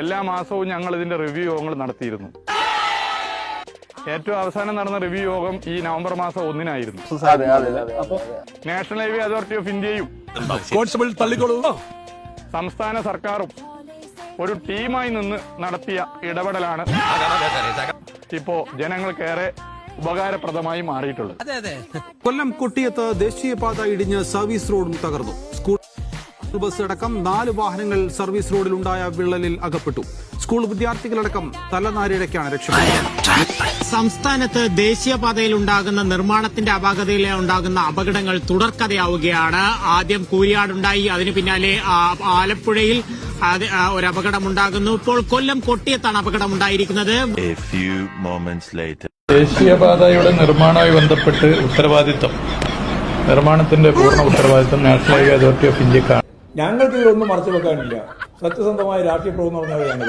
എല്ലാ മാസവും ഞങ്ങൾ ഇതിന്റെ റിവ്യൂ യോഗങ്ങൾ നടത്തിയിരുന്നു. ഏറ്റവും അവസാനം നടന്ന റിവ്യൂ യോഗം ഈ നവംബർ മാസം 1-നായിരുന്നു. നാഷണൽ ഹൈവേ അതോറിറ്റി ഓഫ് ഇന്ത്യയും സംസ്ഥാന സർക്കാരും ഒരു ടീമായി നിന്ന് നടത്തിയ ഇടപെടലാണ് ഇപ്പോ ജനങ്ങൾക്കേറെ ഉപകാരപ്രദമായി മാറിയിട്ടുള്ളത്. കൊല്ലം കൊട്ടിയത്ത് ദേശീയപാത ഇടിഞ്ഞ് സർവീസ് റോഡും തകർന്നു. സ്കൂൾ ബസ് അടക്കം 4 വാഹനങ്ങൾ സർവീസ് റോഡിലുണ്ടായ വിള്ളലിൽ അകപ്പെട്ടു. സ്കൂൾ വിദ്യാർത്ഥികളടക്കം തലനാരിഴയ്ക്കാണ് രക്ഷപ്പെട്ടത്. സംസ്ഥാനത്ത് ദേശീയപാതയിൽ ഉണ്ടാകുന്ന നിർമ്മാണത്തിന്റെ അപാകതയിൽ ഉണ്ടാകുന്ന അപകടങ്ങൾ തുടർക്കഥയാവുകയാണ്. ആദ്യം കൂരിയാടുണ്ടായി, അതിനു പിന്നാലെ ആലപ്പുഴയിൽ ഒരു അപകടമുണ്ടാകുന്നു. ഇപ്പോൾ കൊല്ലം കൊട്ടിയത്താണ് അപകടമുണ്ടായിരിക്കുന്നത്. ദേശീയപാതയുടെ നിർമ്മാണവുമായി ബന്ധപ്പെട്ട് നിർമ്മാണത്തിന്റെ പൂർണ്ണ ഉത്തരവാദിത്തം നാഷണൽ ഹൈവേ അതോറിറ്റി ഓഫ് ഇന്ത്യക്കാണ്. ഞങ്ങൾക്ക് ഇതൊന്നും മറച്ചു വെക്കാനില്ല. സത്യസന്ധമായ രാഷ്ട്രീയ പ്രവർത്തനം ഞങ്ങൾ